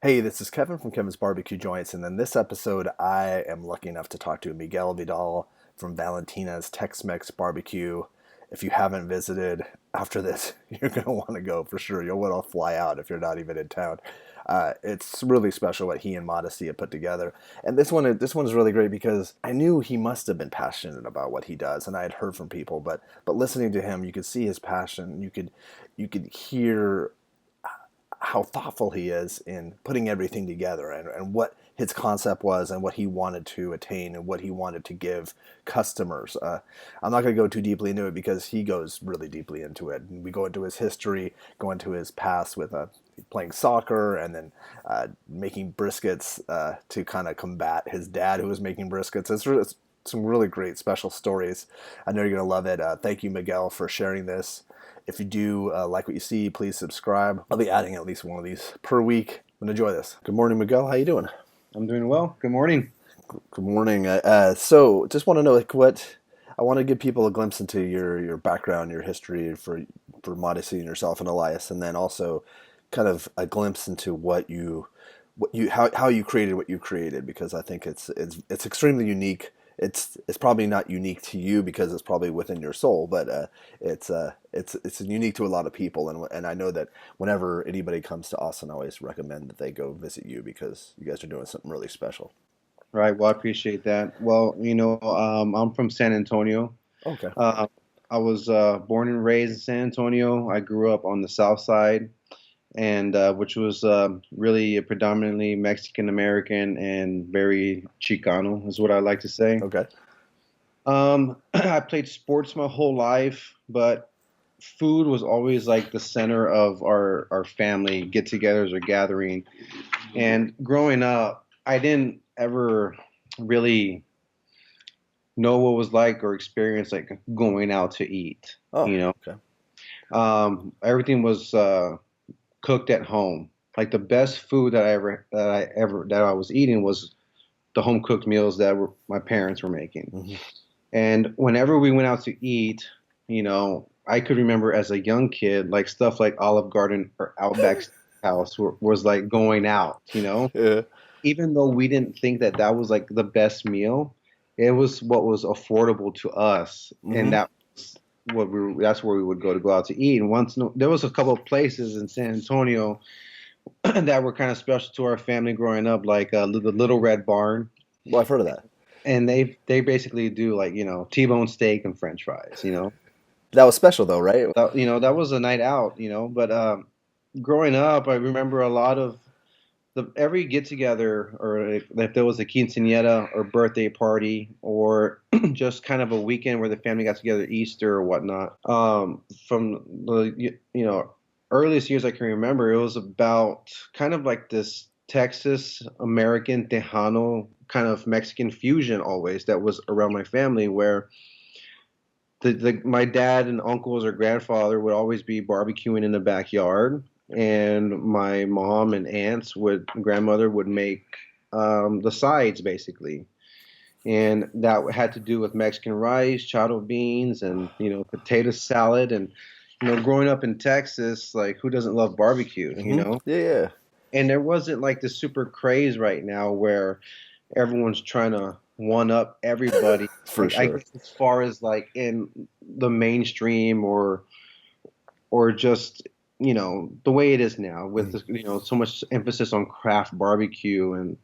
Hey, this is Kevin from Kevin's Barbecue Joints, and in this episode, I am lucky enough to talk to Miguel Vidal from Valentina's Tex Mex BBQ. If you haven't visited after this, you're going to want to go for sure. You'll want to fly out if you're not even in town. It's really special what he and Modesty have put together, and this one's really great because I knew he must have been passionate about what he does, and I had heard from people, but listening to him, you could see his passion. You could hear how thoughtful he is in putting everything together and what his concept was and what he wanted to attain and what he wanted to give customers. I'm not going to go too deeply into it because he goes really deeply into it. And we go into his history, go into his past with playing soccer and then making briskets to kind of combat his dad who was making briskets. It's some really great special stories. I know you're going to love it. Thank you, Miguel, for sharing this. If you do like what you see, please subscribe. I'll be adding at least one of these per week. And enjoy this. Good morning, Miguel. How you doing? I'm doing well. Good morning. Good morning. So just want to know what I want to give people a glimpse into your background, your history for Modesty and yourself and Elias, and then also kind of a glimpse into how you created what you created because I think it's extremely unique. It's probably not unique to you because it's probably within your soul, but it's unique to a lot of people, and I know that whenever anybody comes to Austin, I always recommend that they go visit you because you guys are doing something really special. Right. Well, I appreciate that. Well, I'm from San Antonio. Okay. Uh, I was born and raised in San Antonio. I grew up on the south side, and which was really predominantly Mexican American and very Chicano, is what I like to say. Okay. I played sports my whole life, but food was always like the center of our family get-togethers or gathering. And growing up, I didn't ever really know what it was like or experience like going out to eat. Oh, You know, okay. everything was cooked at home. Like the best food that I was eating was the home cooked meals that my parents were making. Hmm. And whenever we went out to eat, I could remember as a young kid, like stuff like Olive Garden or Outback House was like going out. Yeah. Even though we didn't think that that was like the best meal, it was what was affordable to us, and Hmm. that's where we would go out to eat. And once no, there was a couple of places in San Antonio that were kind of special to our family growing up, like the Little Red Barn, Well, I've heard of that. and they basically do like T-bone steak and French fries. That was special though, right? That was a night out. But growing up, I remember a lot of every get together, or if there was a quinceañera or birthday party, or just kind of a weekend where the family got together, Easter or whatnot. From the earliest years I can remember, it was about kind of like this Texas American Tejano kind of Mexican fusion always that was around my family, where my dad and uncles or grandfather would always be barbecuing in the backyard, and my mom and grandmother would make the sides basically, and that had to do with Mexican rice, chado beans, and potato salad, and growing up in Texas, like who doesn't love barbecue, Hmm. Yeah, yeah, And there wasn't like this super craze right now where everyone's trying to one up everybody. for Like I sure. guess as far as like in the mainstream or just the way it is now with Mhm. this, so much emphasis on craft barbecue, and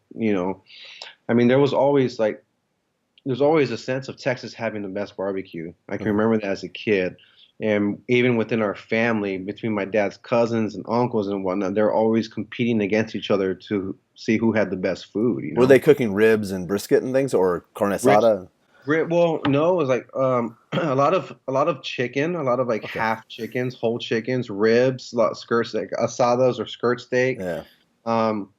I mean there's always a sense of Texas having the best barbecue. I can Mhm. remember that as a kid. And even within our family, between my dad's cousins and uncles and whatnot, they're always competing against each other to see who had the best food, Were they cooking ribs and brisket and things, or carne Ribs, asada? well, no, it was like a lot of chicken, a lot of like Okay. half chickens, whole chickens, ribs, a lot of skirts like asadas or skirt steak. Yeah. Um,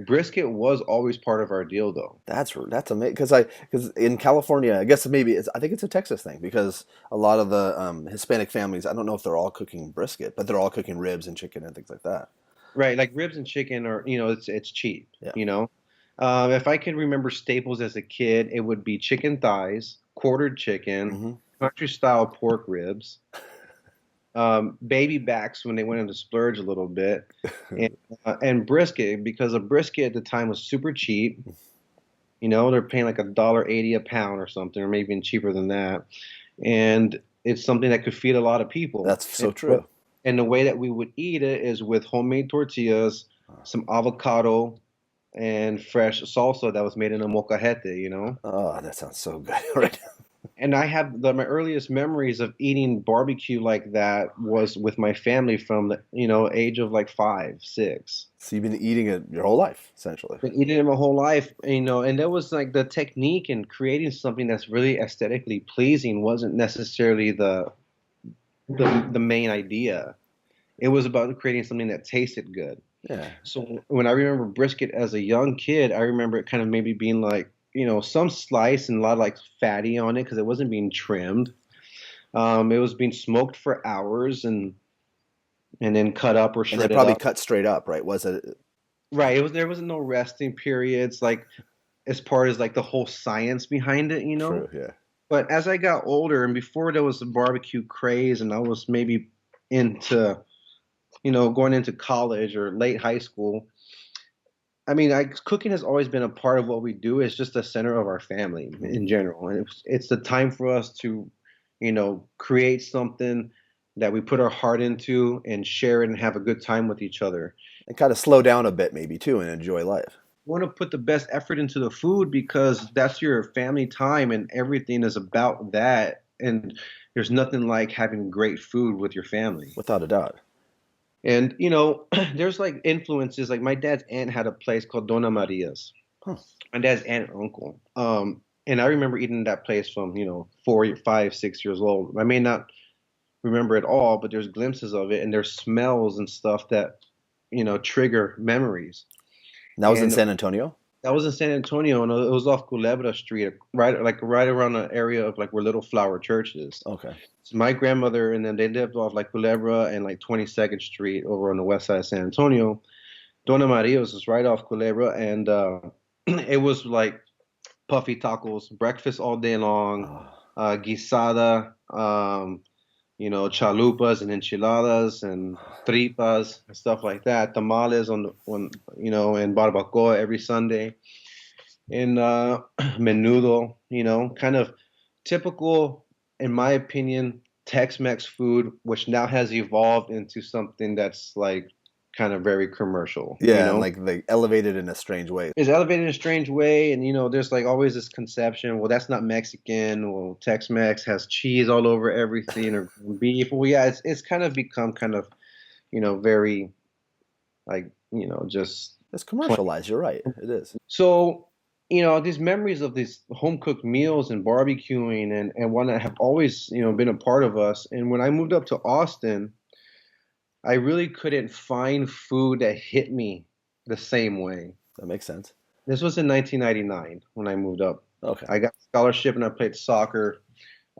Brisket was always part of our deal though. That's amazing because in California, I guess maybe I think it's a Texas thing because a lot of the Hispanic families, I don't know if they're all cooking brisket, but they're all cooking ribs and chicken and things like that. Right, like ribs and chicken are, it's cheap, Yeah. If I can remember staples as a kid, it would be chicken thighs, quartered chicken, Hmm. country style pork ribs, baby backs when they wanted to splurge a little bit, and brisket because a brisket at the time was super cheap. You know, they're paying like $1.80 a pound or something, or maybe even cheaper than that. And it's something that could feed a lot of people. That's so true. And the way that we would eat it is with homemade tortillas, some avocado, and fresh salsa that was made in a molcajete, you know? Oh, that sounds so good right now. And I have my earliest memories of eating barbecue like that was with my family from the, age of like 5, 6. So you've been eating it your whole life, essentially. Been eating it my whole life, and that was like the technique in creating something that's really aesthetically pleasing wasn't necessarily the main idea. It was about creating something that tasted good. Yeah. So when I remember brisket as a young kid, I remember it kind of maybe being like, some slice and a lot of like fatty on it because it wasn't being trimmed. It was being smoked for hours and then cut up or And they shredded probably up. cut straight up, right? Was it? Right. There wasn't no resting periods like as part as like the whole science behind it, you know. True, yeah. But as I got older and before there was a barbecue craze and I was maybe into, going into college or late high school, I mean, cooking has always been a part of what we do. It's just the center of our family in general, and it's the time for us to, create something that we put our heart into and share it and have a good time with each other. And kind of slow down a bit, maybe too, and enjoy life. Want to put the best effort into the food because that's your family time and everything is about that. And there's nothing like having great food with your family. Without a doubt. And there's like influences. Like my dad's aunt had a place called Dona Maria's. Huh. My dad's aunt and uncle. And I remember eating at that place from 4, 5, 6 years old. I may not remember it all, but there's glimpses of it, and there's smells and stuff that trigger memories. And that was in And San Antonio? that was in San Antonio, and it was off Culebra Street, right around the area of like where Little Flower Church is. Okay. So my grandmother and then they lived off like Culebra and like 22nd Street over on the west side of San Antonio. Dona Maria's was right off Culebra, and it was like puffy tacos, breakfast all day long, Oh, guisada, chalupas and enchiladas and tripas and stuff like that. Tamales and barbacoa every Sunday. And menudo, kind of typical, in my opinion, Tex-Mex food, which now has evolved into something that's like kind of very commercial, yeah, and like they elevated in a strange way. It's elevated in a strange way, and there's like always this conception, well, that's not Mexican. Well, Tex-Mex has cheese all over everything or beef. Well, yeah, it's kind of become kind of, very like, just It's plain. commercialized, you're right. It is. So, these memories of these home cooked meals and barbecuing and whatnot have always, been a part of us. And when I moved up to Austin, I really couldn't find food that hit me the same way. That makes sense. This was in 1999 when I moved up. Okay. I got a scholarship and I played soccer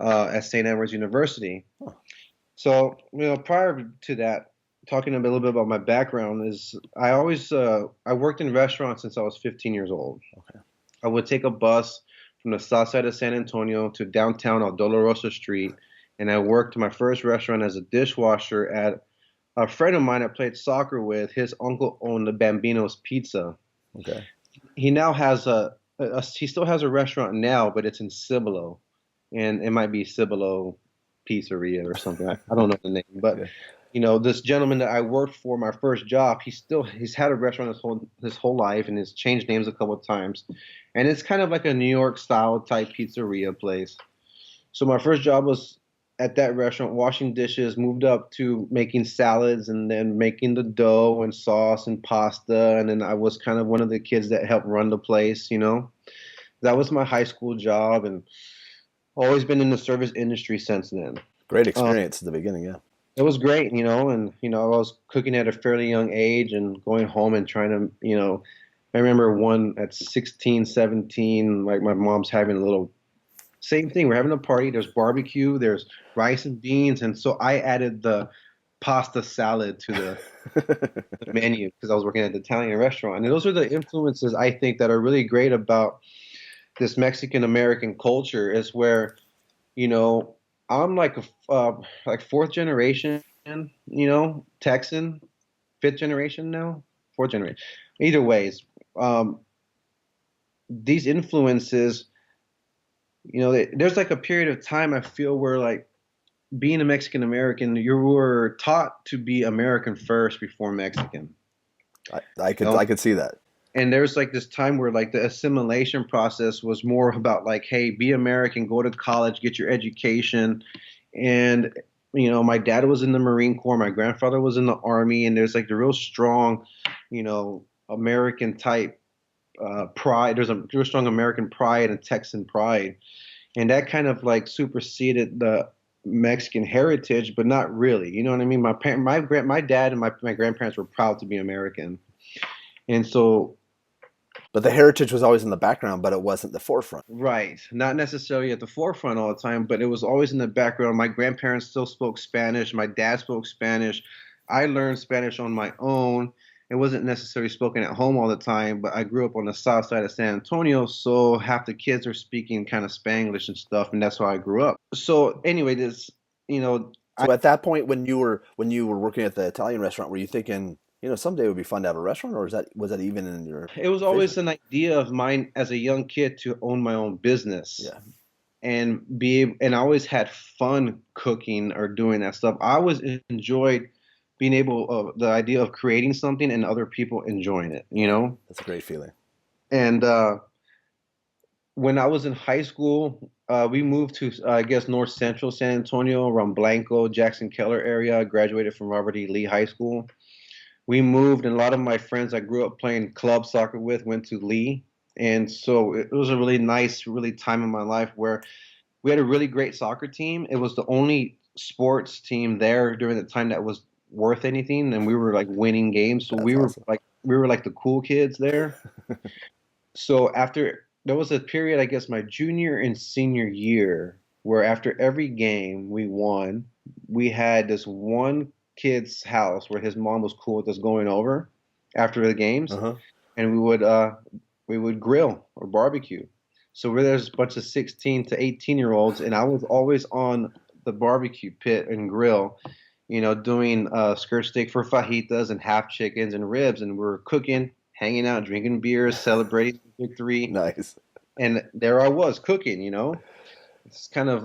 at St. Edward's University. Huh. So, prior to that, talking a little bit about my background is I worked in restaurants since I was 15 years old. Okay. I would take a bus from the south side of San Antonio to downtown on Dolorosa Street, and I worked my first restaurant as a dishwasher at a friend of mine I played soccer with. His uncle owned the Bambino's Pizza. Okay. He now has he still has a restaurant now, but it's in Cibolo, and it might be Cibolo Pizzeria or something. I don't know the name, but Okay. this gentleman that I worked for my first job, he's had a restaurant his whole life and has changed names a couple of times, and it's kind of like a New York style type pizzeria place. So my first job was at that restaurant washing dishes, moved up to making salads and then making the dough and sauce and pasta. And then I was kind of one of the kids that helped run the place, That was my high school job and always been in the service industry since then. Great Um, experience at the beginning, yeah. it was great, and, I was cooking at a fairly young age and going home and trying to, I remember one at 16, 17, like my mom's having a little same thing. We're having a party. There's barbecue. There's rice and beans, and so I added the pasta salad to the menu because I was working at the Italian restaurant. And those are the influences I think that are really great about this Mexican American culture. Is where, you know, I'm like fourth generation, Texan, fifth generation now, fourth generation. Either ways, um, these influences, there's like a period of time I feel where like being a Mexican American, you were taught to be American first before Mexican. You I know, could see that. and there's like this time where like the assimilation process was more about like, hey, be American, go to college, get your education. And my dad was in the Marine Corps, my grandfather was in the Army, and there's like the real strong, American type pride. There's a real strong American pride and Texan pride, and that kind of like superseded the Mexican heritage, but not really. You know what I mean? My dad and my grandparents were proud to be American, and so But the heritage was always in the background, but it wasn't the forefront. right, not necessarily at the forefront all the time, but it was always in the background. My grandparents still spoke Spanish. My dad spoke Spanish. I learned Spanish on my own. It wasn't necessarily spoken at home all the time, but I grew up on the south side of San Antonio, so half the kids are speaking kind of Spanglish and stuff, and that's how I grew up. So anyway, you know, I, So at that point, when you were working at the Italian restaurant, were you thinking, someday it would be fun to have a restaurant, or was that even in your it was always vision? an idea of mine as a young kid to own my own business. Yeah, And I always had fun cooking or doing that stuff. I always enjoyed being able the idea of creating something and other people enjoying it, yeah, that's a great feeling. And when I was in high school, we moved to I guess North Central San Antonio around Blanco, Jackson Keller area. I graduated from Robert E. Lee High School. We moved, and a lot of my friends I grew up playing club soccer with went to Lee. And so it was a really nice, really time in my life where we had a really great soccer team. It was the only sports team there during the time that was worth anything, and we were like winning games. So That's awesome. we were like the cool kids there. So after there was a period, I guess my junior and senior year, where after every game we won, we had this one kid's house where his mom was cool with us going over after the Uh games, huh. and we would grill or barbecue. So where there's a bunch of 16 to 18-year olds, and I was always on the barbecue pit and grill, doing skirt steak for fajitas and half chickens and ribs, and we were cooking, hanging out, drinking beers, celebrating victory, Nice. and there I was cooking. It's kind of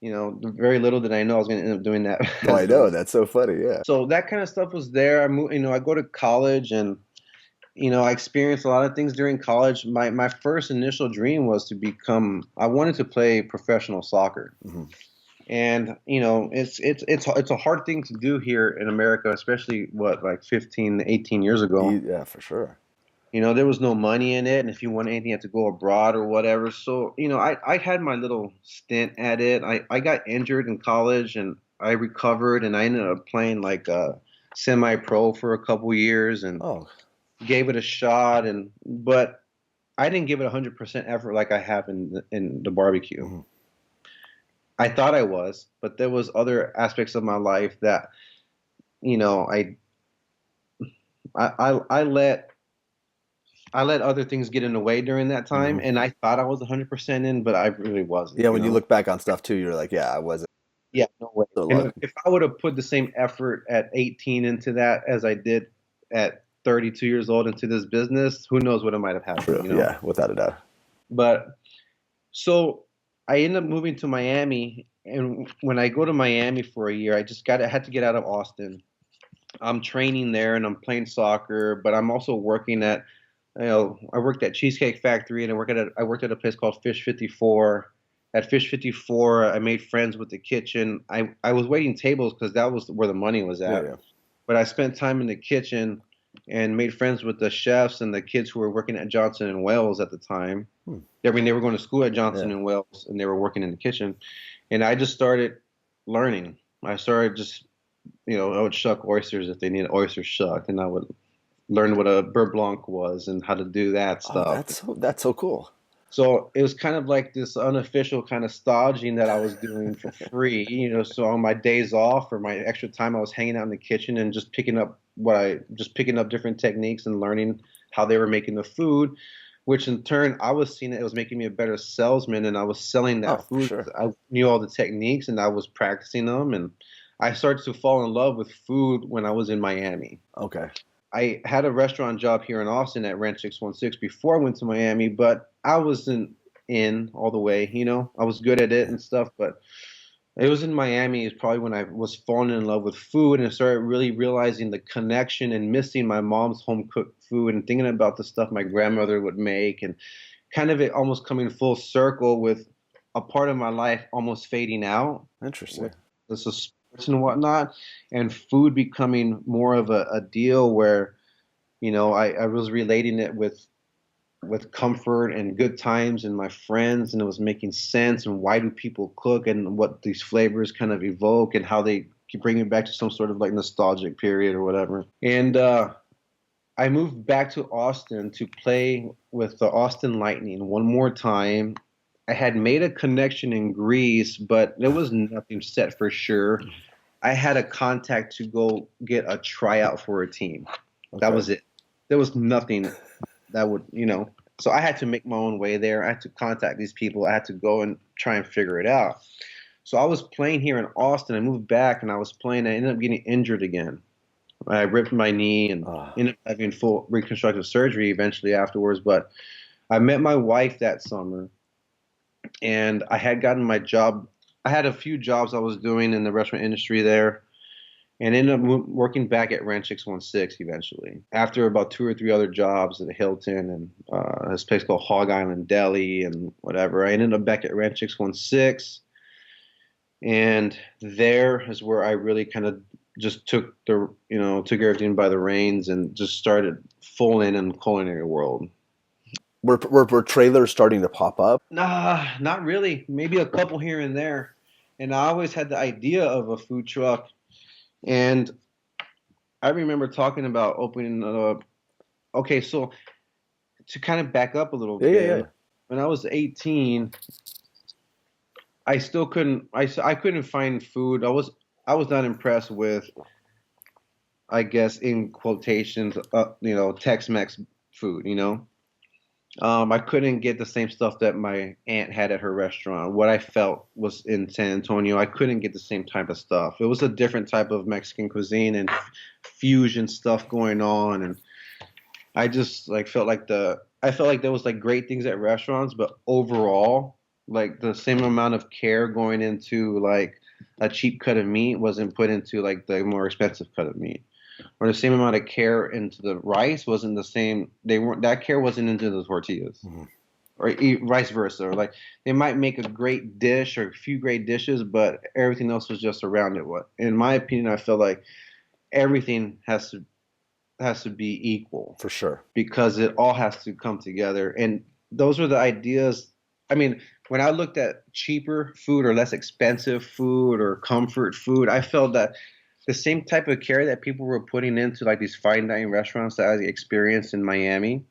very little did I know I was going to end up doing that Oh, as I know. the That's so funny. Yeah. so that kind of stuff was there. I go to college and I experienced a lot of things during college. My first initial dream was I wanted to play professional soccer. Hmm. And it's a hard thing to do here in America, especially what like 15, 18 years ago. Yeah, for sure. There was no money in it, and if you want anything, you had to go abroad or whatever. So, I had my little stint at it. I got injured in college, and I recovered, and I ended up playing like semi-pro for a couple years, and Oh, gave it a shot. But I didn't give it 100% effort like I have in the barbecue. mhm. I thought I was, but there was other aspects of my life that you know I let other things get in the way during that time, Hmm. and I thought I was 100% in, but I really wasn't. Yeah, when you look back on stuff too, you're like, yeah, I wasn't. Yeah, no way. So And lucky. if I would have put the same effort at 18 into that as I did at 32 years old into this business, who knows what it might have True. happened. Yeah, without a doubt. But so I ended up moving to Miami, and when I go to Miami for a year, I had to get out of Austin. I'm training there and I'm playing soccer, but I'm also working I worked at Cheesecake Factory and I worked at a place called Fish 54. At Fish 54, I made friends with the kitchen. I was waiting tables because that was where the money was Yeah, at. yeah. But I spent time in the kitchen and made friends with the chefs and the kids who were working at Johnson and Wales at the time. Hmm. I mean, they were going to school at Johnson Yeah. and Wales and they were working in the kitchen. And I just started learning. I started just I would shuck oysters if they needed oysters shucked, and I would learn what a beurre blanc was and how to do that Oh, stuff. that's so cool. So it was kind of like this unofficial kind of staging that I was doing for free, So on my days off or my extra time, I was hanging out in the kitchen and just picking up different techniques and learning how they were making the food. which in turn I was seeing it was making me a better salesman, and I was selling Oh, that for food sure. because I knew all the techniques and I was practicing them, and I started to fall in love with food when I was in Miami. Okay. I had a restaurant job here in Austin at Ranch 616 before I went to Miami, but I wasn't in all the way, you know. I was good at it Yeah. and stuff, but it was in Miami is probably when I was falling in love with food and started really realizing the connection and missing my mom's home cooked food and thinking about the stuff my grandmother would make and kind of it almost coming full circle with a part of my life almost fading out Interesting. with the sports and whatnot, and food becoming more of a deal where, I was relating it with comfort and good times and my friends, and it was making sense and why do people cook and what these flavors kind of evoke and how they keep bringing back to some sort of like nostalgic period or whatever. And I moved back to Austin to play with the Austin Lightning one more time. I had made a connection in Greece, but there was nothing set for sure. I had a contact to go get a tryout for a team. That Okay. was it. There was nothing that would, so I had to make my own way there. I had to contact these people. I had to go and try and figure it out. So I was playing here in Austin. I moved back and I was playing. I ended up getting injured again. I ripped my knee and Ah, ended up having full reconstructive surgery eventually afterwards. But I met my wife that summer and I had gotten my job. I had a few jobs I was doing in the restaurant industry there and ended up working back at Ranch 616 eventually. After about two or three other jobs at the Hilton and this place called Hog Island Deli and whatever, I ended up back at Ranch 616. And there is where I really kind of just took everything by the reins and just started full in the culinary world. were trailers starting to pop up? Nah, not really. Maybe a couple here and there. And I always had the idea of a food truck. And I remember talking about opening okay, so to kind of back up a little Yeah, yeah, bit, yeah. when I was 18, I still couldn't I couldn't find food. I was not impressed with, I guess in quotations, Tex Mex food, you know. I couldn't get the same stuff that my aunt had at her restaurant. What I felt was in San Antonio, I couldn't get the same type of stuff. It was a different type of Mexican cuisine and fusion stuff going on, and I just like I felt like there was like great things at restaurants, but overall, like the same amount of care going into like a cheap cut of meat wasn't put into like the more expensive cut of meat. Or the same amount of care into the rice wasn't the same. They weren't that care wasn't into the tortillas, Mhm. or vice versa. Or like they might make a great dish or a few great dishes, but everything else was just around it. What, in my opinion, I feel like everything has to be equal For sure. because it all has to come together. And those were the ideas. I mean, when I looked at cheaper food or less expensive food or comfort food, I felt that the same type of care that people were putting into like these fine dining restaurants that I experienced in Miami,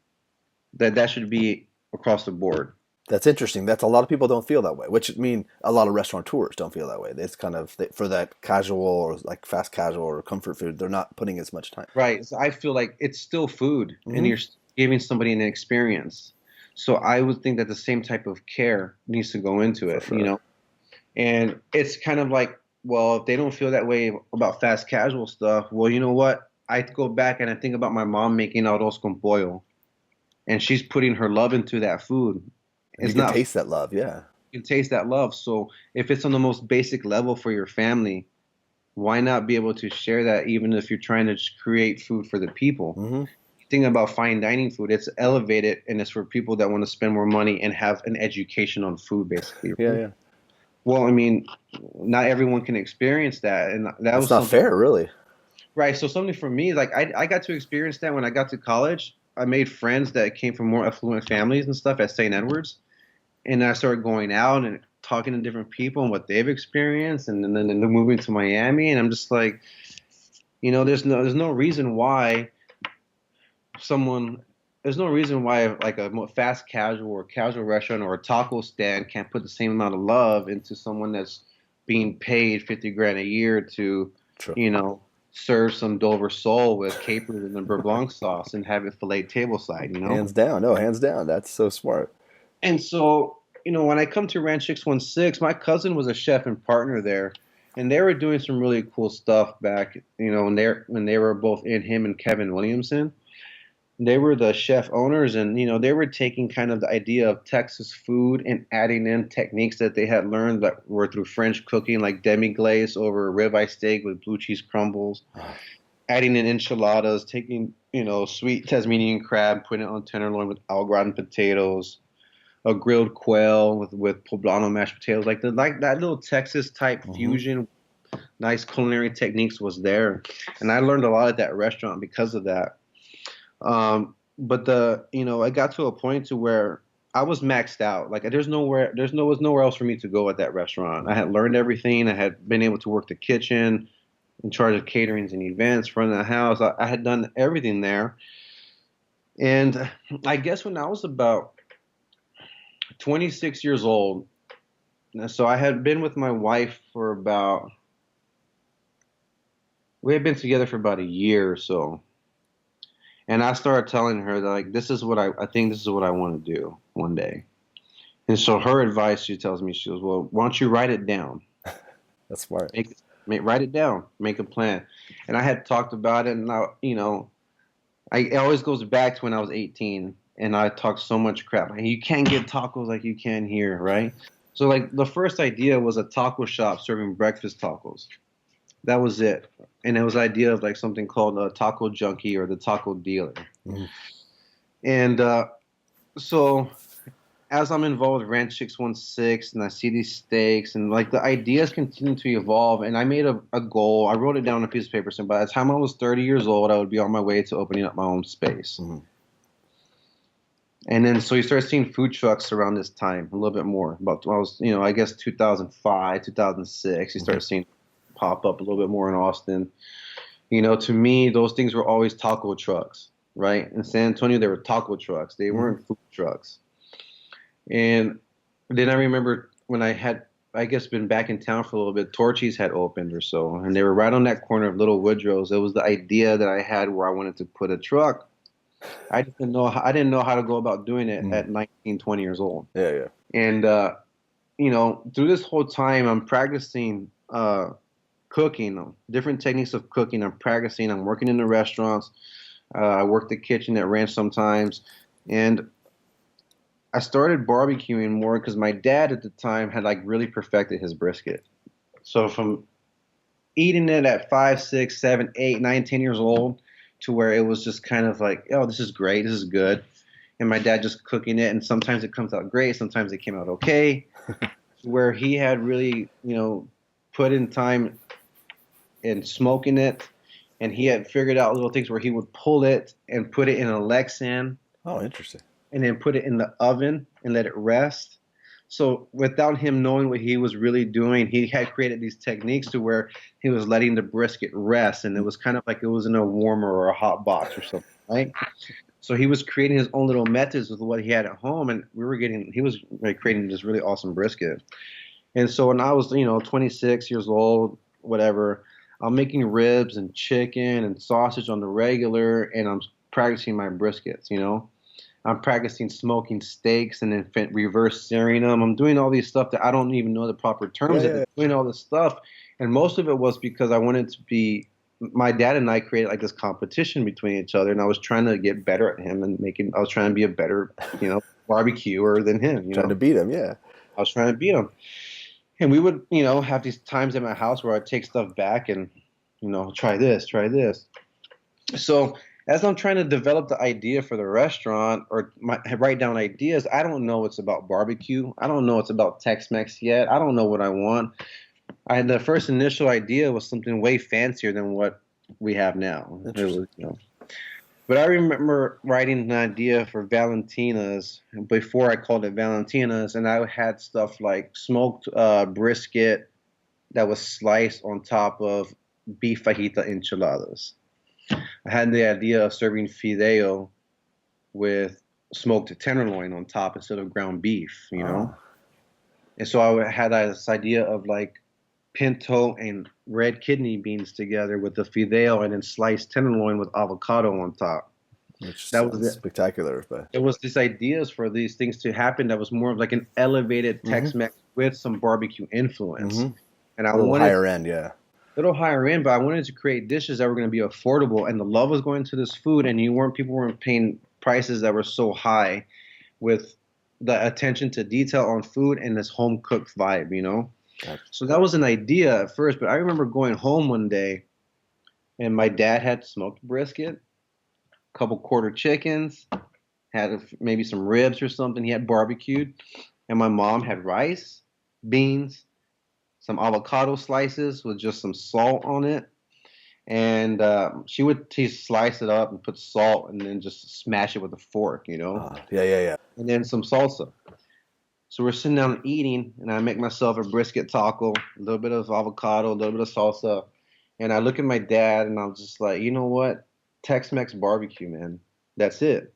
that should be across the board. That's interesting. That's a lot of people don't feel that way, which mean a lot of restaurateurs don't feel that way. It's kind of for that casual or like fast casual or comfort food, they're not putting as much time. Right. So I feel like it's still food and Hmm. you're giving somebody an experience. So I would think that the same type of care needs to go into For it, you sure. know? And it's kind of like, well, if they don't feel that way about fast casual stuff, well, you know what? I go back and I think about my mom making arroz con pollo, and she's putting her love into that food. And you It's can not, taste that love. Yeah. you can taste that love. So if it's on the most basic level for your family, why not be able to share that even if you're trying to just create food for the people? Hmm. Thing about fine dining food, it's elevated and it's for people that want to spend more money and have an education on food, basically. Yeah, yeah. Well, I mean, not everyone can experience that, and that That's was not something, fair, really. right? So something for me, like I got to experience that when I got to college. I made friends that came from more affluent families and stuff at St. Edwards, and I started going out and talking to different people and what they've experienced, and then moving to Miami, and I'm just like, there's no reason why someone there's no reason why like a fast casual or casual restaurant or a taco stand can't put the same amount of love into someone that's being paid 50 grand a year to, True. you know, serve some Dover sole with capers and the beurre blanc sauce and have it filet tableside, you know? Hands down. No, hands down. That's so smart. And so, when I come to Ranch 616, my cousin was a chef and partner there, and they were doing some really cool stuff back, when they were both in him and Kevin Williamson. They were the chef owners, and they were taking kind of the idea of Texas food and adding in techniques that they had learned that were through French cooking, like demi glace over a ribeye steak with blue cheese crumbles, adding in enchiladas, taking sweet Tasmanian crab, putting it on tenderloin with au gratin potatoes, a grilled quail with poblano mashed potatoes, like that little Texas type Hmm. fusion. Nice culinary techniques was there, and I learned a lot at that restaurant because of that. But I got to a point to where I was maxed out. Like was nowhere else for me to go at that restaurant. I had learned everything. I had been able to work the kitchen, in charge of caterings and events, running the house. I had done everything there. And I guess when I was about 26 years old, so I had been with my wife for we had been together for about a year or so. And I started telling her that, like, I think this is what I want to do one day. And so her advice, she tells me, she goes, well, why don't you write it down? That's smart. Write it down, make a plan. And I had talked about it, and it always goes back to when I was 18, and I talked so much crap. Like, you can't get tacos like you can here, right? So, like, the first idea was a taco shop serving breakfast tacos. That was it. And it was the idea of like something called a taco junkie or the taco dealer. Hmm. And so as I'm involved with Ranch 616 and I see these steaks and like the ideas continue to evolve, and I made a goal. I wrote it down on a piece of paper. So by the time I was 30 years old, I would be on my way to opening up my own space. Hmm. And then so you start seeing food trucks around this time a little bit more. About I was, I guess 2005, 2006, you Hmm. start seeing pop up a little bit more in Austin. To me, those things were always taco trucks, right? In San Antonio, they were taco trucks. They Hmm. weren't food trucks. And then I remember when I had, I guess, been back in town for a little bit, Torchy's had opened or so, and they were right on that corner of Little Woodrow's. It was the idea that I had where I wanted to put a truck. I didn't know how to go about doing it Hmm. at 19, 20 years old. Yeah, yeah. And through this whole time, I'm practicing cooking, different techniques of cooking. I'm practicing. I'm working in the restaurants. I worked the kitchen at Ranch sometimes, and I started barbecuing more because my dad at the time had like really perfected his brisket. So from eating it at 5, 6, 7, 8, 9, 10 years old to where it was just kind of like, oh, this is great, this is good. And my dad just cooking it, and sometimes it comes out great, sometimes it came out okay. Where he had really, put in time in smoking it, and he had figured out little things where he would pull it and put it in a Lexan Oh, interesting. and then put it in the oven and let it rest. So without him knowing what he was really doing, he had created these techniques to where he was letting the brisket rest, and it was kind of like it was in a warmer or a hot box or something, right? So he was creating his own little methods with what he had at home, and he was like creating this really awesome brisket. And so when I was, 26 years old, whatever, I'm making ribs and chicken and sausage on the regular, and I'm practicing my briskets. I'm practicing smoking steaks and then reverse searing them. I'm doing all these stuff that I don't even know the proper Yeah, terms of. yeah. Doing all this stuff, and most of it was because I wanted to be. My dad and I created like this competition between each other, and I was trying to get better at him and making. I was trying to be a better, barbecuer than him. Trying to beat him. Yeah. I was trying to beat him. And we would, have these times at my house where I'd take stuff back and, try this, try this. So as I'm trying to develop the idea for the restaurant or write down ideas, I don't know it's about barbecue. I don't know it's about Tex-Mex yet. I don't know what I want. The first initial idea was something way fancier than what we have now. It Interesting. was, but I remember writing an idea for Valentina's before I called it Valentina's, and I had stuff like smoked brisket that was sliced on top of beef fajita enchiladas. I had the idea of serving fideo with smoked tenderloin on top instead of ground beef. Ah. And so I had this idea of like pinto and red kidney beans together with the fideo and then sliced tenderloin with avocado on top. Which That was sounds it. spectacular, but It was these ideas for these things to happen that was more of like an elevated mm-hmm, Tex-Mex with some barbecue influence. mm-hmm. And I A little wanted higher end, yeah. a little higher end, but I wanted to create dishes that were going to be affordable, and the love was going to this food, and you weren't people weren't paying prices that were so high with the attention to detail on food and this home cooked vibe, you know? That, So that was an idea at first, but I remember going home one day and my dad had smoked brisket, a couple quarter chickens, had maybe some ribs or something. He had barbecued, and my mom had rice, beans, some avocado slices with just some salt on it, and she would slice it up and put salt, and then just smash it with a fork, you know, yeah, yeah, yeah. and then some salsa. So we're sitting down eating, and I make myself a brisket taco, a little bit of avocado, a little bit of salsa, and I look at my dad, and I'm just like, you know what, Tex-Mex barbecue, man, that's it.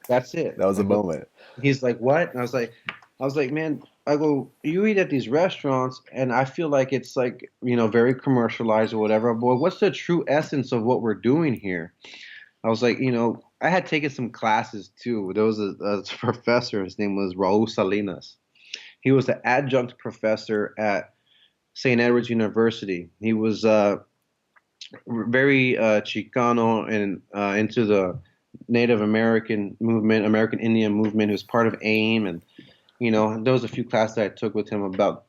That's it. That was I a go, moment. he's like, what? And I was like, man, I go, you eat at these restaurants, and I feel like it's like, you know, very commercialized or whatever. Boy, what's the true essence of what we're doing here? I was like, you know, I had taken some classes too. There was a professor, his name was Raul Salinas. He was an adjunct professor at St. Edward's University. He was very Chicano and into the Native American movement, American Indian movement. He was part of AIM, and you know there was a few classes I took with him about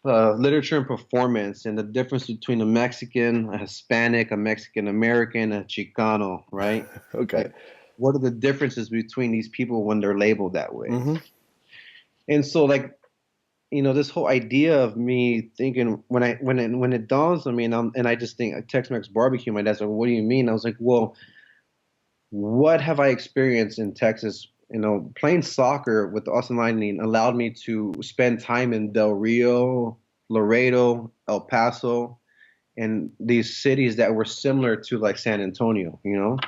literature and performance and the difference between a Mexican, a Hispanic, a Mexican American, a Chicano, right? Okay. Like, what are the differences between these people when they're labeled that way? Mm-hmm. And so, like, you know, this whole idea of me thinking when it dawns on me, and I just think Tex-Mex barbecue. My dad's like, "What do you mean?" I was like, "Well, what have I experienced in Texas? You know, playing soccer with the Austin Lightning allowed me to spend time in Del Rio, Laredo, El Paso, and these cities that were similar to like San Antonio, you know?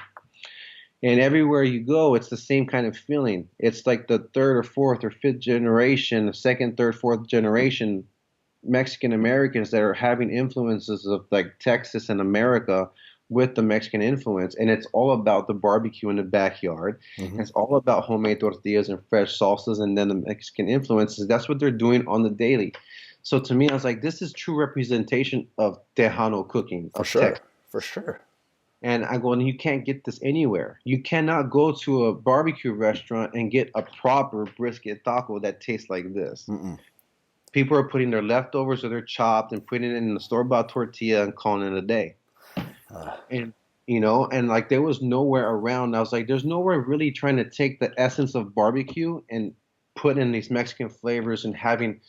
And everywhere you go, it's the same kind of feeling. It's like the third or fourth or fifth generation, second, third, fourth generation Mexican Americans that are having influences of like Texas and America with the Mexican influence. And it's all about the barbecue in the backyard. Mm-hmm. It's all about homemade tortillas and fresh salsas and then the Mexican influences. That's what they're doing on the daily. So to me, I was like, this is true representation of Tejano cooking, For of sure. Texas. For sure. And I go, and you can't get this anywhere. You cannot go to a barbecue restaurant and get a proper brisket taco that tastes like this. Mm-mm. People are putting their leftovers or their chopped and putting it in the store-bought tortilla and calling it a day. Uh, And you know, and like there was nowhere around. I was like, there's nowhere really trying to take the essence of barbecue and put in these Mexican flavors and having,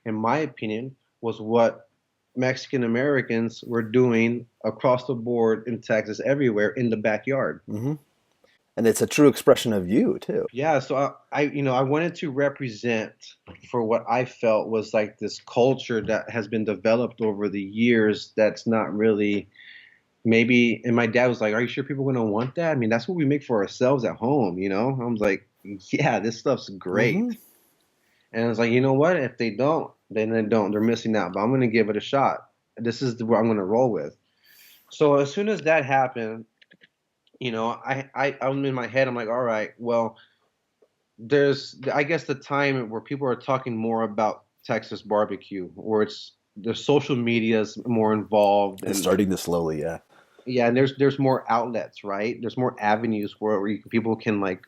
in my opinion, was what Mexican Americans were doing across the board in Texas, everywhere in the backyard. mm-hmm. And it's a true expression of you too. Yeah, so you know, I wanted to represent for what I felt was like this culture that has been developed over the years that's not really maybe, and my dad was like, "Are you sure people are gonna want that? I mean, that's what we make for ourselves at home, you know?" I was like, "Yeah, this stuff's Mm-hmm. great." And I was like, "You know what? If they don't, then they don't. They're missing out. But I'm gonna give it a shot. This is what I'm gonna roll with." So as soon as that happened, you know, I'm in my head. I'm like, "All right, well, there's I guess the time where people are talking more about Texas barbecue, where it's the social media is more involved, It's and starting to slowly, yeah. yeah, and there's more outlets, right? There's more avenues where people can like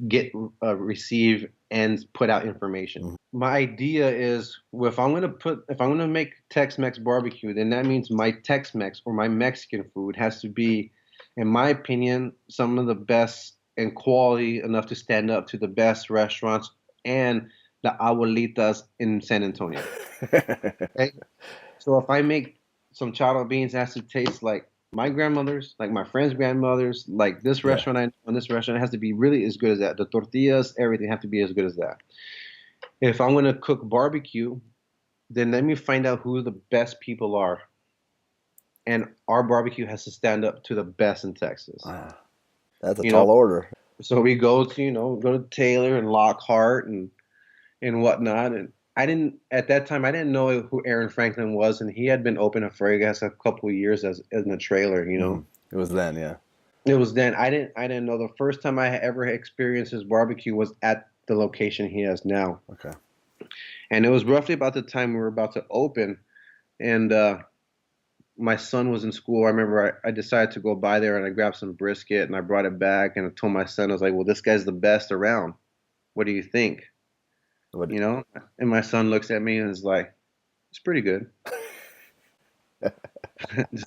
get receive and put out information. Mm-hmm. My idea is, well, if I'm gonna make Tex-Mex barbecue, then that means my Tex-Mex or my Mexican food has to be, in my opinion, some of the best and quality enough to stand up to the best restaurants and the abuelitas in San Antonio. Okay? So if I make some chado beans, it has to taste like my grandmother's, like my friend's grandmother's, like this Yeah. restaurant I know, and this restaurant, it has to be really as good as that. The tortillas, everything have to be as good as that. If I'm gonna cook barbecue, then let me find out who the best people are, and our barbecue has to stand up to the best in Texas. Ah, that's a You know, tall order. so we go to Taylor and Lockhart and whatnot, and I didn't at that time. I didn't know who Aaron Franklin was, and he had been open for I guess a couple of years as in a trailer. Hmm. It was then, yeah. It was then. I didn't know. The first time I ever experienced his barbecue was at the location he has now, Okay. and it was roughly about the time we were about to open, and my son was in school. I remember I decided to go by there and I grabbed some brisket and I brought it back and I told my son, I was like, well, this guy's the best around. What do you think? What? You know? And my son looks at me and is like, it's pretty good.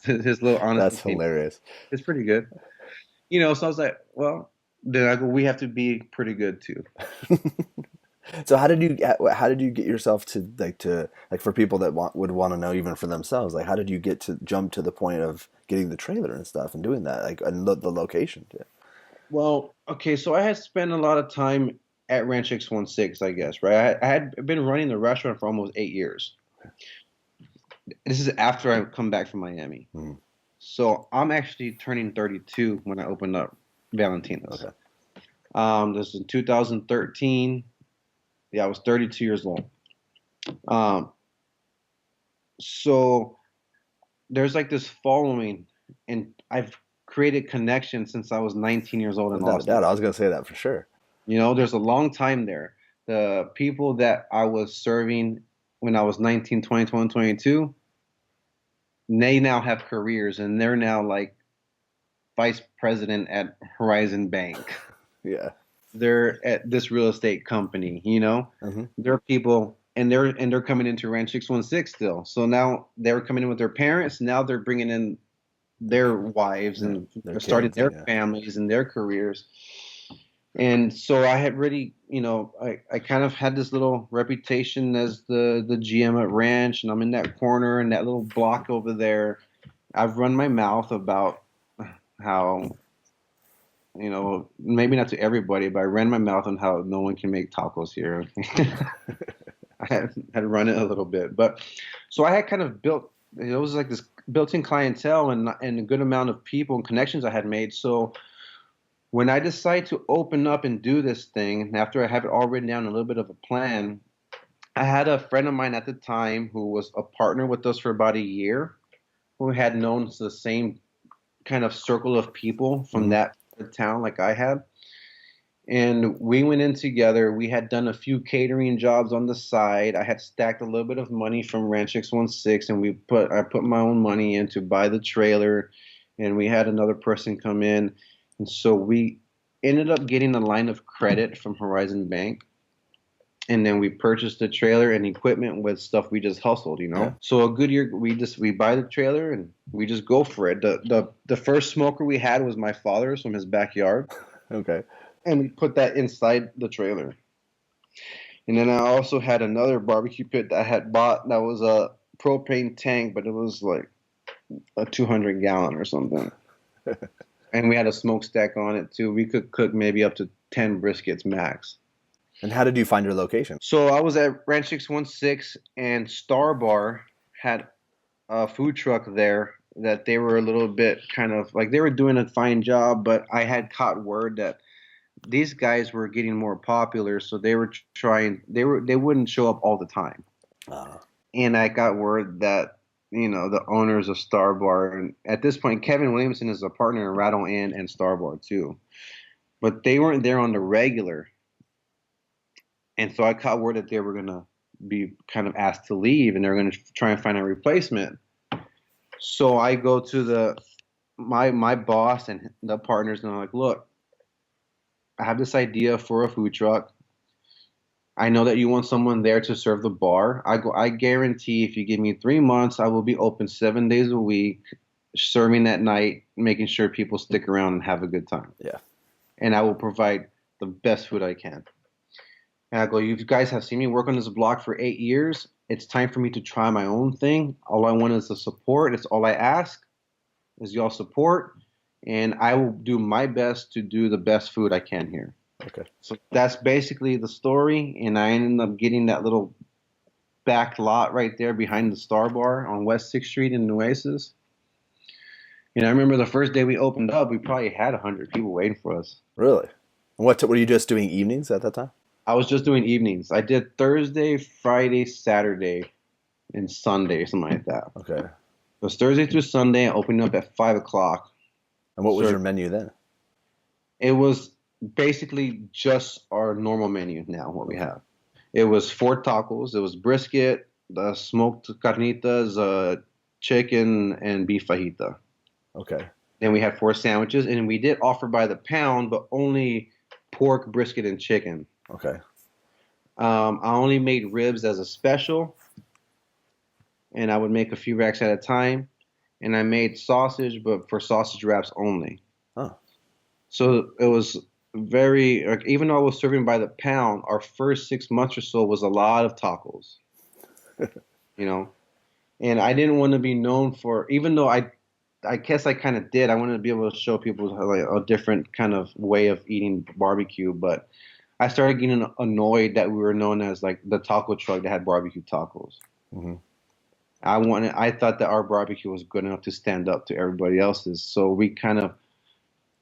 His little honest That's opinion. hilarious. It's pretty good. So I was like, well, then I go, we have to be pretty good too. So how did you get yourself to for people that would want to know even for themselves, like how did you get to jump to the point of getting the trailer and stuff and doing that, like, and the location too? Well, okay, so I had spent a lot of time at Ranch 616, I guess, right? I had been running the restaurant for almost 8 years. This is after I come back from Miami. Mhm. So I'm actually turning 32 when I opened up Valentina's. Okay. This is in 2013. Yeah, I was 32 years old. Um, so there's like this following, and I've created connections since I was 19 years old in Without a Austin. doubt, I was gonna say that for sure. There's a long time there. The people that I was serving when I was 19, 20, 20, 22, they now have careers and they're now like vice president at Horizon Bank. Yeah. They're at this real estate company. Hmm. They're people and they're coming into Ranch 616 still. So now they're coming in with their parents. Now they're bringing in their wives Yeah, and their starting kids, their yeah. families and their careers. And so I had really, I kind of had this little reputation as the GM at Ranch, and I'm in that corner in that little block over there. I've run my mouth about how, maybe not to everybody, but I ran my mouth on how no one can make tacos here. I had run it a little bit, but so I had kind of built. It was like this built-in clientele and a good amount of people and connections I had made. So when I decide to open up and do this thing, after I have it all written down, a little bit of a plan, I had a friend of mine at the time who was a partner with us for about a year, who had known the same kind of circle of people from Hmm. that town like I had. And we went in together. We had done a few catering jobs on the side. I had stacked a little bit of money from Ranch 616, and I put my own money in to buy the trailer, and we had another person come in. And so we ended up getting a line of credit from Horizon Bank. And then we purchased the trailer and equipment with stuff we just hustled. Yeah. So a good year we buy the trailer and we just go for it. The first smoker we had was my father's from his backyard, Okay. and we put that inside the trailer. And then I also had another barbecue pit that I had bought that was a propane tank, but it was like a 200 gallon or something. And we had a smokestack on it too. We could cook maybe up to 10 briskets max. And how did you find your location? So I was at Ranch 616 and Star Bar had a food truck there that they were a little bit kind of like they were doing a fine job, but I had caught word that these guys were getting more popular, so they were trying. They wouldn't show up all the time, Uh, and I got word that the owners of Star Bar, and at this point, Kevin Williamson is a partner in Rattle Inn and Star Bar too, but they weren't there on the regular, and so I caught word that they were gonna be kind of asked to leave, and they're gonna try and find a replacement. So I go to my boss and the partners, and I'm like, look, I have this idea for a food truck. I know that you want someone there to serve the bar. I guarantee if you give me 3 months, I will be open 7 days a week, serving at night, making sure people stick around and have a good time. yeah. And I will provide the best food I can. And I go, you guys have seen me work on this block for 8 years. It's time for me to try my own thing. All I want is the support. It's all I ask is y'all support. And I will do my best to do the best food I can here. Okay. So that's basically the story, and I ended up getting that little back lot right there behind the Star Bar on West 6th Street in Nueces. And I remember the first day we opened up, we probably had 100 people waiting for us. Really? And what were you just doing evenings at that time? I was just doing evenings. I did Thursday, Friday, Saturday, and Sunday, something like that. Okay. It was Thursday through Sunday, opening up at 5 o'clock. And what was So your menu then? it was basically just our normal menu now, what we Okay. have. It was four tacos. It was brisket, the smoked carnitas, chicken, and beef fajita. Okay. Then we had four sandwiches, and we did offer by the pound, but only pork, brisket, and chicken. Okay. I only made ribs as a special, and I would make a few racks at a time. And I made sausage, but for sausage wraps only. Oh. So it was very, like, even though I was serving by the pound, our first 6 months or so was a lot of tacos, you know. And I didn't want to be known for, even though I guess I kind of did. I wanted to be able to show people like a different kind of way of eating barbecue, but I started getting annoyed that we were known as like the taco truck that had barbecue tacos. Hmm. I thought that our barbecue was good enough to stand up to everybody else's. So we kind of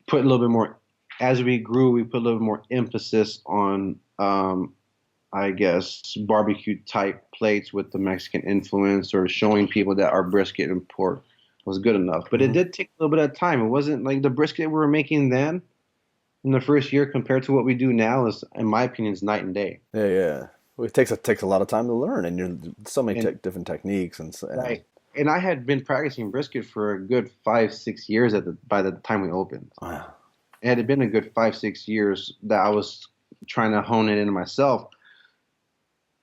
put a little bit more, as we grew, we put a little bit more emphasis on, I guess, barbecue type plates with the Mexican influence, or showing people that our brisket and pork was good enough. But it Hmm. did take a little bit of time. It wasn't like the brisket we were making then in the first year compared to what we do now is, in my opinion, is night and day. Yeah, yeah. Well, it takes a lot of time to learn, and you're so many And different techniques, and right. And I had been practicing brisket for a good 5, 6 years by the time we opened. wow. It had been a good 5, 6 years that I was trying to hone it into myself.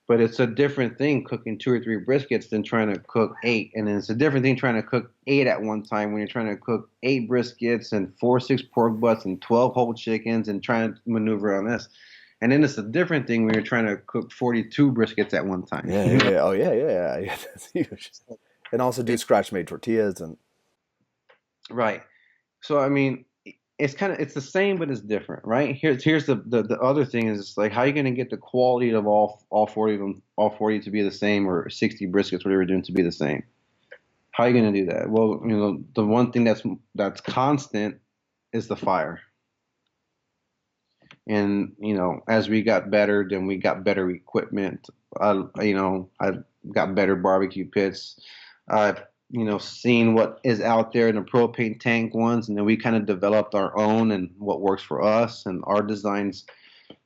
But it's a different thing cooking two or three briskets than trying to cook eight. And then it's a different thing trying to cook eight at one time when you're trying to cook eight briskets and four, six pork butts and 12 whole chickens and trying to maneuver on this. And then it's a different thing when you're trying to cook 42 briskets at one time. Yeah, yeah, yeah. Oh, yeah, yeah, yeah. Yeah, that's huge. And also do It- scratch made tortillas and right. So I mean, it's the same, but it's different, right? Here's the other thing is it's like how are you going to get the quality of all 40 of them, all 40 to be the same, or 60 briskets, whatever you're doing, to be the same? How are you going to do that? Well, the one thing that's constant is the fire. And as we got better, then we got better equipment. I got better barbecue pits. I've seen what is out there in the propane tank ones, and then we kind of developed our own and what works for us and our designs.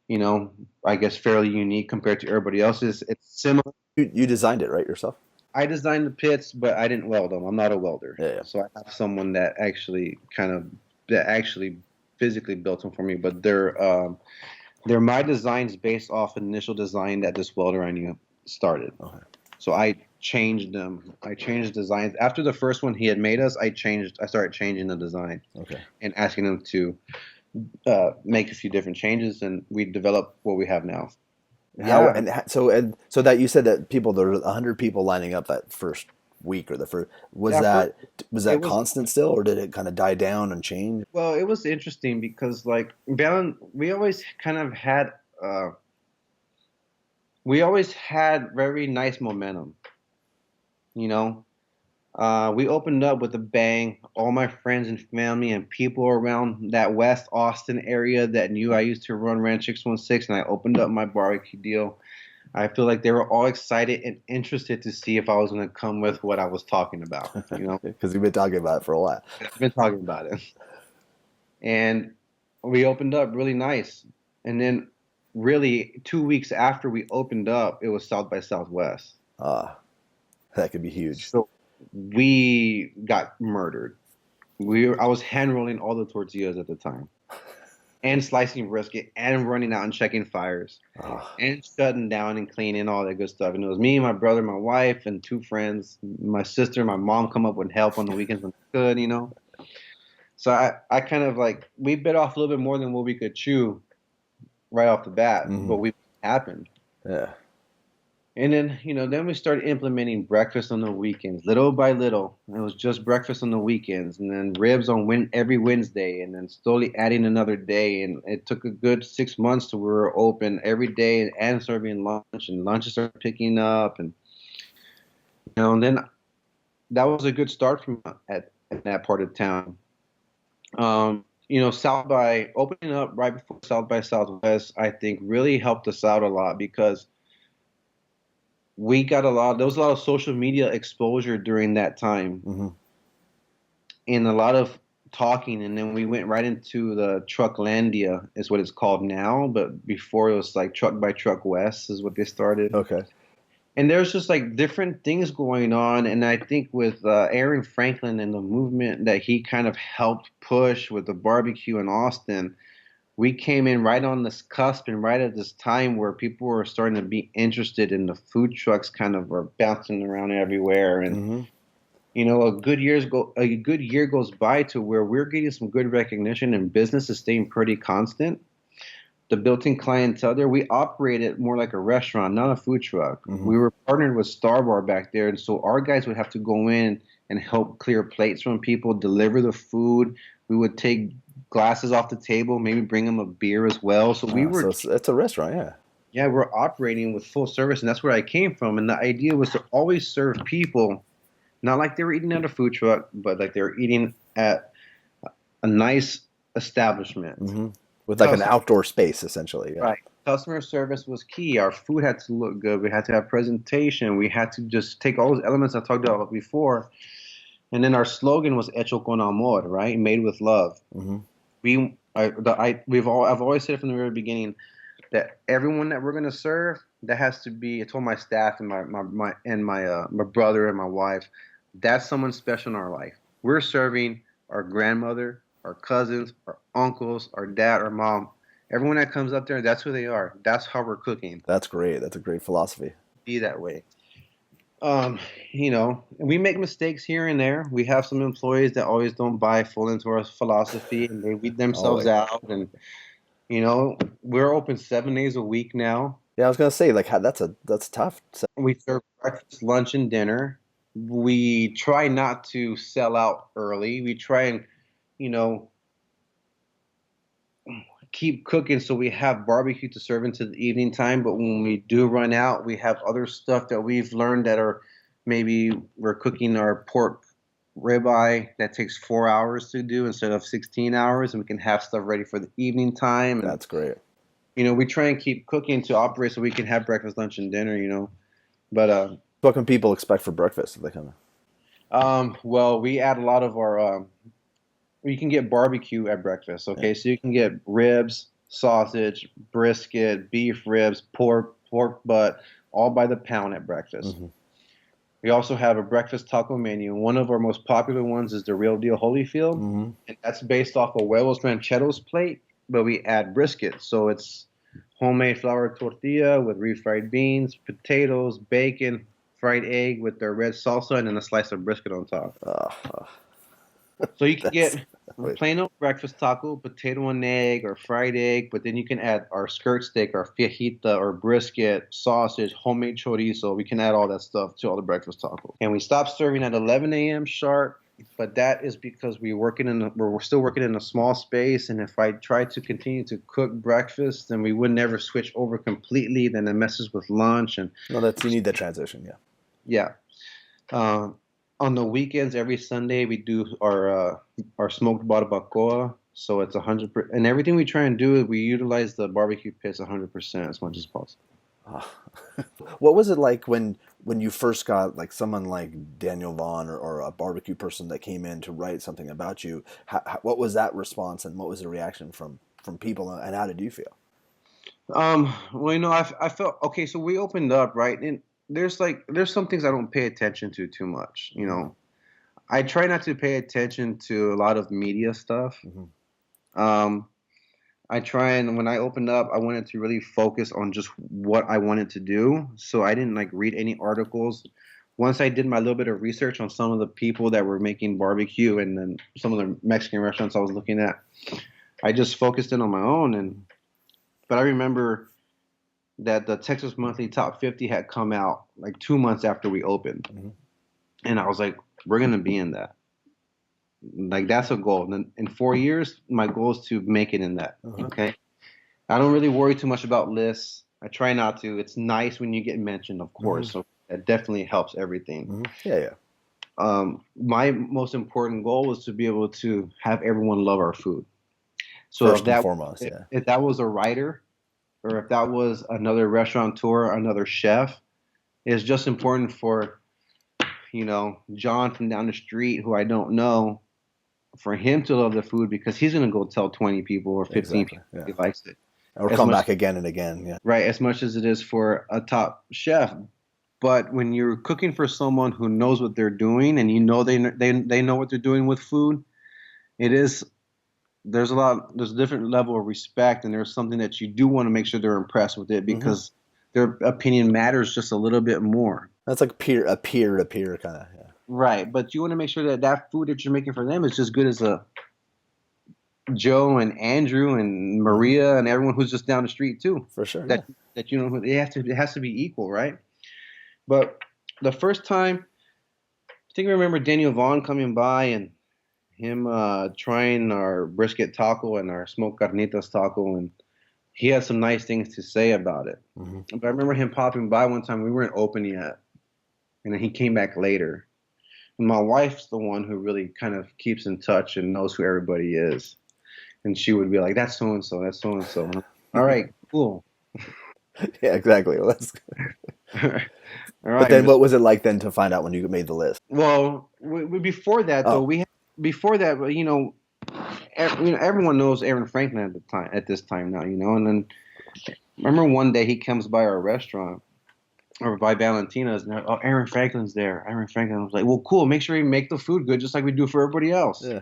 I guess fairly unique compared to everybody else's. It's similar. you designed it, right, yourself? I designed the pits, but I didn't weld them. I'm not a welder, Yeah, yeah. so I have someone that actually physically built them for me. But they're my designs based off initial design that this welder I knew started. Okay. So I changed them. I changed designs after the first one he had made us. I started changing the design Okay. and asking him to make a few different changes, and we developed what we have now. How Yeah, and so that you said that there were 100 people lining up that first week or the first was yeah. First, it that was constant still, or did it kind of die down and change? well, it was interesting because like we always kind of had uh, we always had very nice momentum. You know, we opened up with a bang. All my friends and family and people around that West Austin area that knew I used to run Ranch 616, and I opened up my barbecue deal. I feel like they were all excited and interested to see if I was going to come with what I was talking about. Because we've been talking about it for a while. I've been talking about it. And we opened up really nice. And then, really, 2 weeks after we opened up, it was South by Southwest. Ah, that could be huge. So we got murdered. I was hand rolling all the tortillas at the time, and slicing brisket, and running out and checking fires, Ah, and shutting down and cleaning all that good stuff. And it was me, my brother, my wife, and two friends. My sister, my mom come up with help on the weekends when they could. So I kind of like we bit off a little bit more than what we could chew right off the bat, hmm. but we happened. Yeah. And then we started implementing breakfast on the weekends, little by little. It was just breakfast on the weekends, and then ribs on every Wednesday, and then slowly adding another day. And it took a good 6 months to we were open every day and serving lunch, and lunches started picking up, and then that was a good start from at that part of town. South by opening up right before South by Southwest, I think really helped us out a lot because there was a lot of social media exposure during that time Hmm. and a lot of talking. And then we went right into the Trucklandia is what it's called now. But before it was like Truck by Truck West is what they started. Okay. And there's just like different things going on. And I think with Aaron Franklin and the movement that he kind of helped push with the barbecue in Austin, we came in right on this cusp and right at this time where people were starting to be interested in the food trucks kind of were bouncing around everywhere. And, Hmm. a good year goes by to where we're getting some good recognition and business is staying pretty constant. The built-in clientele there, we operated more like a restaurant, not a food truck. Hmm. We were partnered with Star Bar back there, and so our guys would have to go in and help clear plates from people, deliver the food. We would take glasses off the table, maybe bring them a beer as well. So we So were, it's a restaurant, yeah. yeah, we're operating with full service, and that's where I came from. And the idea was to always serve people, not like they were eating at a food truck, but like they were eating at a nice establishment. Hmm. With like an outdoor space, essentially, yeah. Right. Customer service was key. Our food had to look good. We had to have presentation. We had to just take all those elements I talked about before. And then our slogan was Hecho con amor, right? Made with love. Hmm. I've always said from the very beginning that everyone that we're gonna serve, that has to be. I told my staff and my brother and my wife, that's someone special in our life. We're serving our grandmother, our cousins, our uncles, our dad, our mom. Everyone that comes up there, that's who they are. That's how we're cooking. That's great. That's a great philosophy. Be that way. Um, we make mistakes here and there. We have some employees that always don't buy full into our philosophy and they weed themselves Always. out. And we're open 7 days a week now. Yeah, I was gonna say like that's tough. So, We serve breakfast, lunch, and dinner. We try not to sell out early. We try and, you know, keep cooking so we have barbecue to serve into the evening time. But when we do run out, we have other stuff that we've learned that are maybe we're cooking our pork ribeye that takes 4 hours to do instead of 16 hours, and we can have stuff ready for the evening time. And that's great. we try and keep cooking to operate so we can have breakfast, lunch, and dinner. But What can people expect for breakfast if they come well, we add a lot of our you can get barbecue at breakfast. in? Okay, so you can get ribs, sausage, brisket, beef ribs, pork butt, all by the pound at Yeah. breakfast. Hmm. We also have a breakfast taco menu. One of our most popular ones is the Real Deal Holyfield, Hmm. and that's based off a huevos rancheros plate, but we add brisket. So it's homemade flour tortilla with refried beans, potatoes, bacon, fried egg with their red salsa, and then a slice of brisket on top. Uh, So you can that's get a wait. plain old breakfast taco, potato and egg, or fried egg, but then you can add our skirt steak, our fajita, or brisket, sausage, homemade chorizo. We can add all that stuff to all the breakfast tacos. And we stop serving at 11 a.m. sharp, but that is because we're still working in a small space. And if I try to continue to cook breakfast, then we would never switch over completely. Then it messes with lunch and No, that's you need that transition. Yeah. yeah. Um, on the weekends, every Sunday we do our smoked barbacoa. So it's 100%, and everything we try and do is we utilize the barbecue pits 100% as much as possible. Uh, what was it like when you first got like someone like Daniel Vaughn or a barbecue person that came in to write something about you? What was that response and what was the reaction from people and how did you feel? Well, I felt okay. So we opened up, right, and there's some things I don't pay attention to too much. Hmm. I try not to pay attention to a lot of media stuff. Hmm. Um, I try and when I opened up, I wanted to really focus on just what I wanted to do. So I didn't like read any articles. Once I did my little bit of research on some of the people that were making barbecue and then some of the Mexican restaurants I was looking at, I just focused in on my own. But I remember that the Texas Monthly Top 50 had come out like 2 months after we opened, Hmm. and I was like, we're gonna be in that. Like that's a goal. And then in 4 years, my goal is to make it in that. Uh-huh. Okay. I don't really worry too much about lists. I try not to. It's nice when you get mentioned, of Hmm. course. So that definitely helps everything. Hmm. Yeah, yeah. My most important goal was to be able to have everyone love our food. So First and foremost, yeah. if that was a writer or if that was another restaurateur, another chef, it's just important for, John from down the street who I don't know, for him to love the food because he's gonna go tell 20 people or 15 Exactly. people Yeah. he likes it. Or As come much back again and again. Yeah. right, as much as it is for a top chef. But when you're cooking for someone who knows what they're doing and they know what they're doing with food, it is there's a different level of respect and there's something that you do want to make sure they're impressed with it Hmm. because their opinion matters just a little bit more. That's like peer to peer kind of. Yeah. Right, but you want to make sure that that food that you're making for them is just good as a Joe and Andrew and Hmm. Maria and everyone who's just down the street too. For sure. That Yeah. that it has to be equal, right? But the first time, I think I remember Daniel Vaughn coming by and him trying our brisket taco and our smoked carnitas taco, and he had some nice things to say about it. Hmm. But I remember him popping by one time. We weren't open yet, and then he came back later. And my wife's the one who really kind of keeps in touch and knows who everybody is. And she would be like, "That's so and so. That's so and so." All right, cool. Yeah. Exactly. Well, that's. All But right, then, Miss. what was it like then to find out when you made the list? Well, before that though, Oh. before that, everyone knows Aaron Franklin at the time at this time now, and then remember one day he comes by our restaurant or by Valentina's and oh, Aaron Franklin's there. Aaron Franklin was like, well, cool. Make sure you make the food good, just like we do for everybody else. Yeah.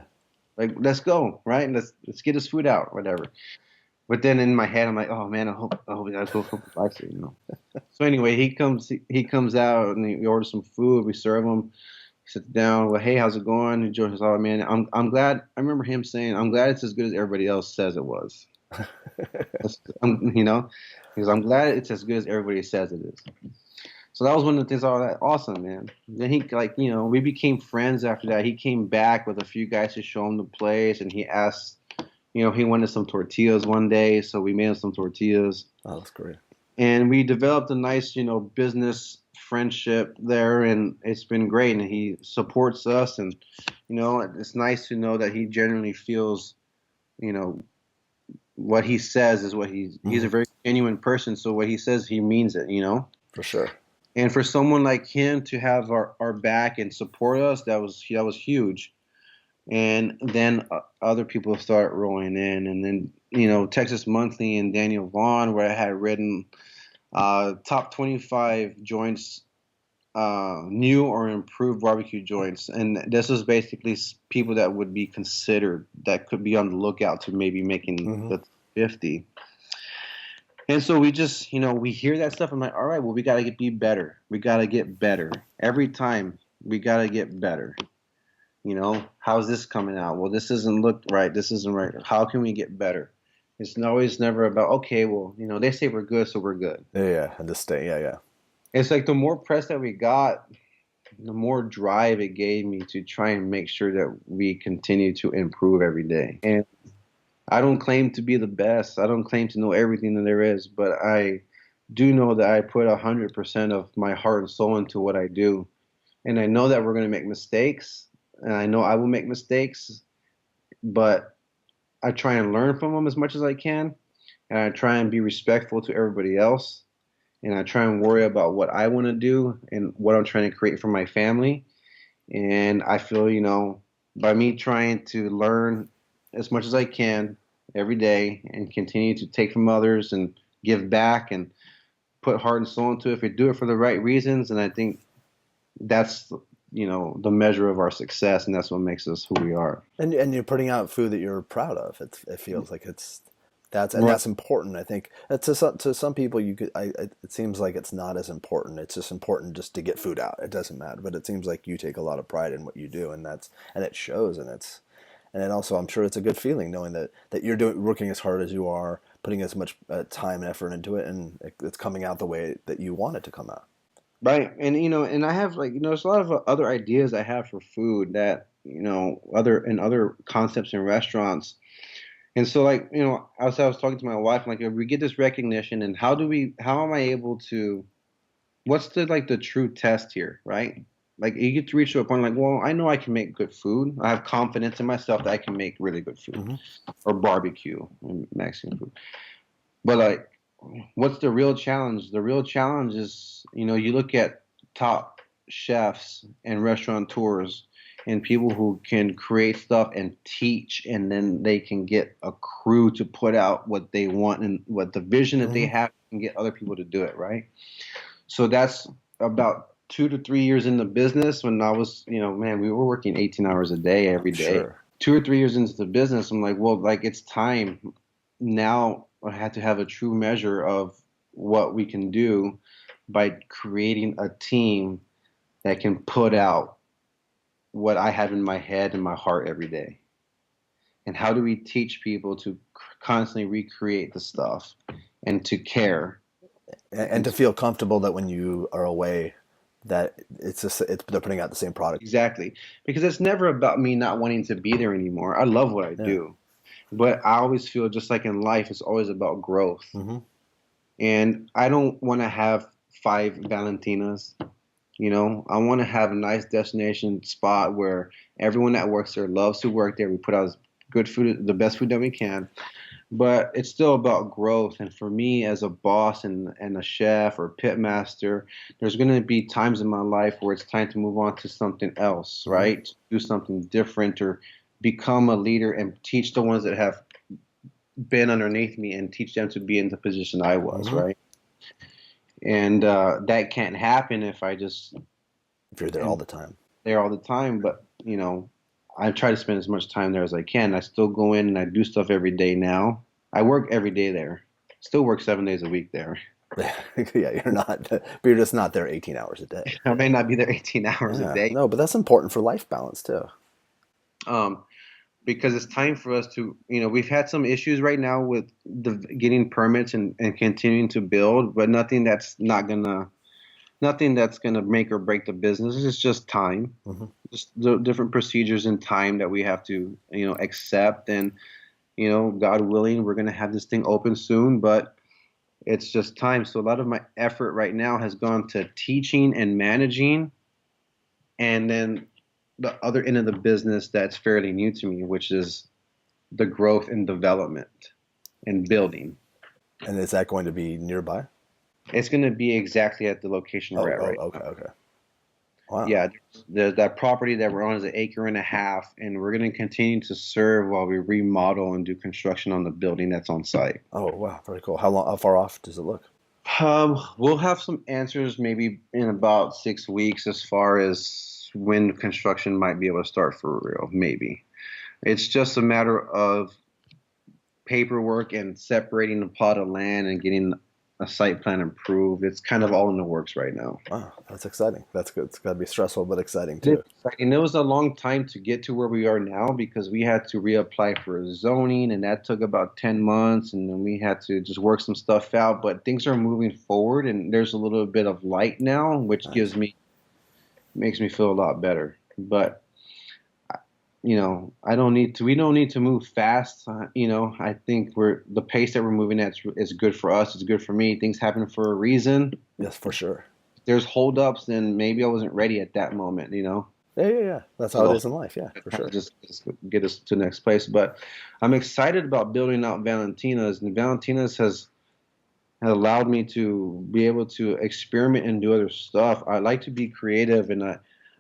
Like, let's go, right? And let's get his food out, whatever. But then in my head, I'm like, oh man, I hope he likes it. So anyway, he comes out and we order some food. We serve him. He sits down. Well, hey, how's it going? And Joe says, oh man, I'm glad. I remember him saying, I'm glad it's as good as everybody else says it was. Because I'm glad it's as good as everybody says it is. So that was one of the things. Oh, that awesome, man. Then he we became friends after that. He came back with a few guys to show him the place, and he asked, he wanted some tortillas one day, so we made him some tortillas, Oh, that's great. and we developed a nice, business friendship there, and it's been great. And he supports us, and it's nice to know that he genuinely feels, you know, what he says is what he's Hmm. a very genuine person. So what he says, he means it. For sure. And for someone like him to have our back and support us, that was huge. And then other people start rolling in, and then Texas Monthly and Daniel Vaughn, where I had written top 25 joints, new or improved barbecue joints, and this is basically people that would be considered that could be on the lookout to maybe making Hmm. the 50. And so we just, we hear that stuff. I'm like, all right, well, we got to be better. We got to get better. Every time we got to get better. How's this coming out? Well, this doesn't look right. This isn't right. How can we get better? It's always never about, okay, well, they say we're good, so we're good. Yeah. Yeah. And to stay. Yeah. Yeah. It's like the more press that we got, the more drive it gave me to try and make sure that we continue to improve every day. And I don't claim to be the best. I don't claim to know everything that there is, but I do know that I put 100% of my heart and soul into what I do. And I know that we're going to make mistakes, and I know I will make mistakes, but I try and learn from them as much as I can, and I try and be respectful to everybody else, and I try and worry about what I want to do and what I'm trying to create for my family. And I feel, by me trying to learn as much as I can every day and continue to take from others and give back and put heart and soul into it, if we do it for the right reasons, and I think that's the measure of our success, and that's what makes us who we are. And you're putting out food that you're proud of. It feels like Right. that's important. I think to some people it seems like it's not as important. It's just important just to get food out. It doesn't matter. But it seems like you take a lot of pride in what you do, and it shows. And then also I'm sure it's a good feeling knowing that you're working as hard as you are, putting as much time and effort into it, and it's coming out the way that you want it to come out. Right. And and I have there's a lot of other ideas I have for food that other concepts in restaurants. And so I was talking to my wife, like, if we get this recognition, and how am I able to, what's the true test here, right? like you get to reach to a point like, well, I know I can make good food. I have confidence in myself that I can make really good food Hmm. or barbecue and Mexican food. But like, what's the real challenge? The real challenge is, you look at top chefs and restaurateurs and people who can create stuff and teach, and then they can get a crew to put out what they want and what the vision that they Hmm. have and get other people to do it, right? So that's about 2 to 3 years in the business when I was, man, we were working 18 hours a day every I'm day. sure. 2 or 3 years into the business, I'm like, well, like it's time now. I had to have a true measure of what we can do by creating a team that can put out what I have in my head and my heart every day. And how do we teach people to constantly recreate the stuff and to care And and to feel comfortable that when you are away, that they're putting out the same product. exactly, because it's never about me not wanting to be there anymore. I love what I Yeah. do, but I always feel just like in life, it's always about growth. Hmm. And I don't want to have five Valentinas. I want to have a nice destination spot where everyone that works there loves to work there. We put out good food, the best food that we can, but it's still about growth. And for me, as a boss and a chef or pit master, there's going to be times in my life where it's time to move on to something else, Hmm. right? Do something different or become a leader and teach the ones that have been underneath me and teach them to be in the position I was, Hmm. right? And that can't happen if I just If you're there all am the time. there all the time. But I try to spend as much time there as I can. I still go in and I do stuff every day now. I work every day there. Still work 7 days a week there. Yeah, you're not, but you're just not there 18 hours a day. I may not be there 18 hours a Yeah, day, no, but that's important for life balance too. um, because it's time for us to, we've had some issues right now with getting permits and continuing to build, but nothing that's gonna make or break the business. It's just time, Hmm. just the different procedures and time that we have to, accept. And God willing, we're gonna have this thing open soon, but it's just time. So a lot of my effort right now has gone to teaching and managing, and then the other end of the business that's fairly new to me, which is the growth and development and building. And is that going to be nearby? It's going to be exactly at the location we're Oh, at oh, right okay, now. okay. Wow. Yeah, that property that we're on is an acre and a half, and we're going to continue to serve while we remodel and do construction on the building that's on site. Oh, wow, very cool. How far off does it look? We'll have some answers maybe in about 6 weeks as far as when construction might be able to start for real, maybe. It's just a matter of paperwork and separating the plot of land and getting a site plan approved. It's kind of all in the works right now. Wow, that's exciting. That's good. It's got to be stressful, but exciting It is too. exciting. It was a long time to get to where we are now because we had to reapply for zoning, and that took about 10 months, and then we had to just work some stuff out. But things are moving forward, and there's a little bit of light now, which Nice. makes me feel a lot better. But we don't need to move fast. I think the pace that we're moving at is good for us. It's good for me. Things happen for a reason. Yes, for sure. There's holdups, and maybe I wasn't ready at that moment. Yeah, yeah, yeah. That's So how it the is in life. Yeah, for kind of sure. just get us to the next place. But I'm excited about building out Valentina's, and Valentina's has allowed me to be able to experiment and do other stuff. I like to be creative, and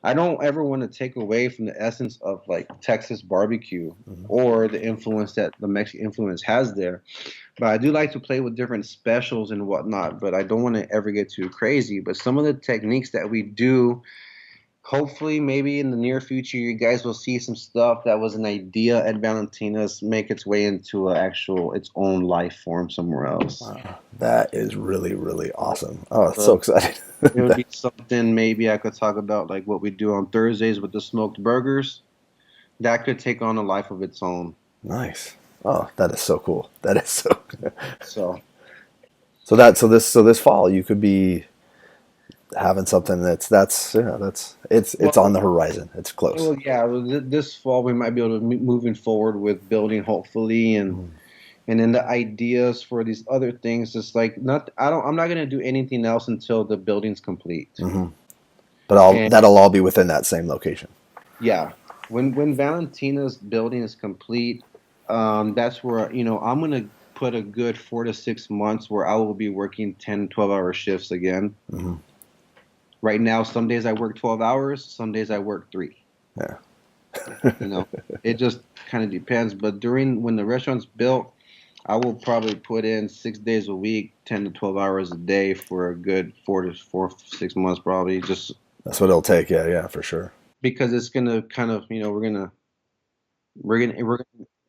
I don't ever want to take away from the essence of like Texas barbecue Hmm. or the influence that the Mexican influence has there. But I do like to play with different specials and whatnot. But I don't want to ever get too crazy. But some of the techniques that we do, hopefully, maybe in the near future, you guys will see some stuff that was an idea at Valentina's make its way into its own life form somewhere else. Wow, that is really, really awesome. Oh, it's so So exciting. it would be something maybe I could talk about, like what we do on Thursdays with the smoked burgers. That could take on a life of its own. Nice. Oh, that is so cool. That is so. So, So this fall you could be having something it's on well, the horizon. It's close. yeah, this fall we might be able to moving forward with building, hopefully, Mm-hmm. and then the ideas for these other things. It's like I'm not gonna do anything else until the building's complete. Mm-hmm. But And that'll all be within that same location. yeah, when Valentina's building is complete, that's where, I'm gonna put a good 4 to 6 months where I will be working 10, 12 hour shifts again. Hmm. Right now, some days I work 12 hours, some days I work three. Yeah. You know, it just kind of depends. But during when the restaurant's built, I will probably put in 6 days a week, 10 to 12 hours a day for a good 4 to 6 months, probably, just That's what it'll take. Yeah, yeah, for sure. because it's gonna kind of, we're gonna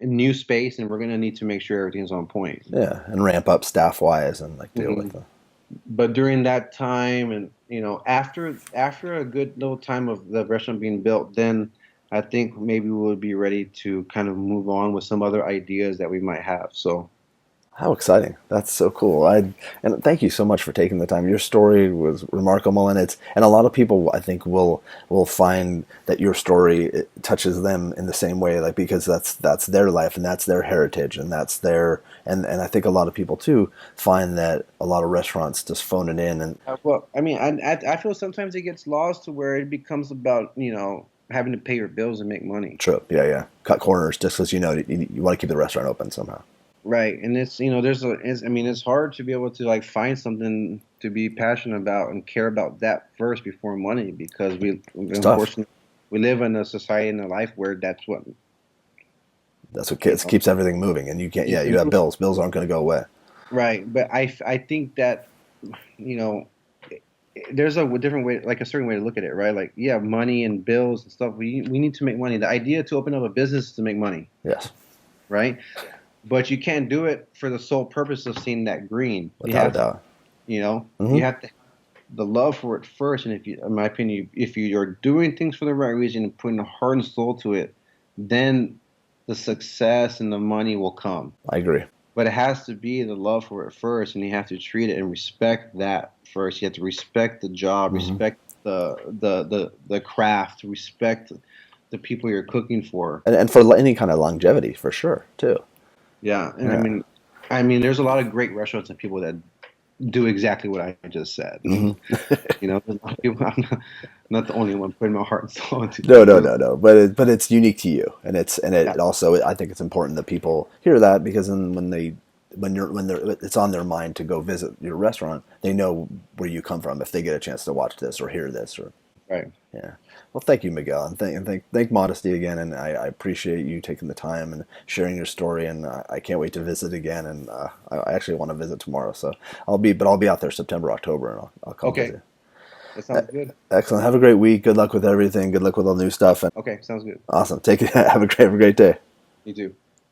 a new space, and we're gonna need to make sure everything's on point. Yeah, and ramp up staff wise and like deal Hmm. with it. But during that time, and after a good little time of the restaurant being built, then I think maybe we would be ready to kind of move on with some other ideas that we might have. So How exciting! That's so cool. And thank you so much for taking the time. Your story was remarkable, and a lot of people I think will find that your story it touches them in the same way, like because that's their life and that's their heritage and that's their and I think a lot of people too find that a lot of restaurants just phone it in and well, I mean, I feel sometimes it gets lost to where it becomes about having to pay your bills and make money. trip, yeah, yeah, cut corners just because you want to keep the restaurant open somehow. Right, and I mean, it's hard to be able to like find something to be passionate about and care about that first before money, because we It's tough. unfortunately we live in a society and a life where that's what That's what you kids know. keeps everything moving, and you can't. Yeah, you have bills. Bills aren't going to go away. Right, but I think that you know there's a different way, like a certain way to look at it, right? Like, yeah, money and bills and stuff. We need to make money. The idea to open up a business is to make money, Yes, right? But you can't do it for the sole purpose of seeing that green. You without a have to, doubt. you Hmm. have to the love for it first. And if you, in my opinion, if you're doing things for the right reason and putting the heart and soul to it, then the success and the money will come. I agree. But it has to be the love for it first, and you have to treat it and respect that first. You have to respect the job, Hmm. respect the craft, respect the people you're cooking for. And for any kind of longevity, for sure, too. Yeah, and I Yeah. mean, I mean, there's a lot of great restaurants and people that do exactly what I just said. Hmm. There's a lot of people. I'm not the only one putting my heart and soul No, into no, it. no, no. But it's unique to you, and Yeah, it also I think it's important that people hear that because then when they're it's on their mind to go visit your restaurant, they know where you come from if they get a chance to watch this or hear this or right. yeah. Well, thank you, Miguel, and thank Modesty again, and I appreciate you taking the time and sharing your story, and I can't wait to visit again, and I actually want to visit tomorrow, so I'll be out there September, October, and I'll come Okay, visit. that sounds good. Excellent. Have a great week. Good luck with everything. Good luck with all the new stuff, and Okay, sounds good. awesome. Take it. Have a great day. You too.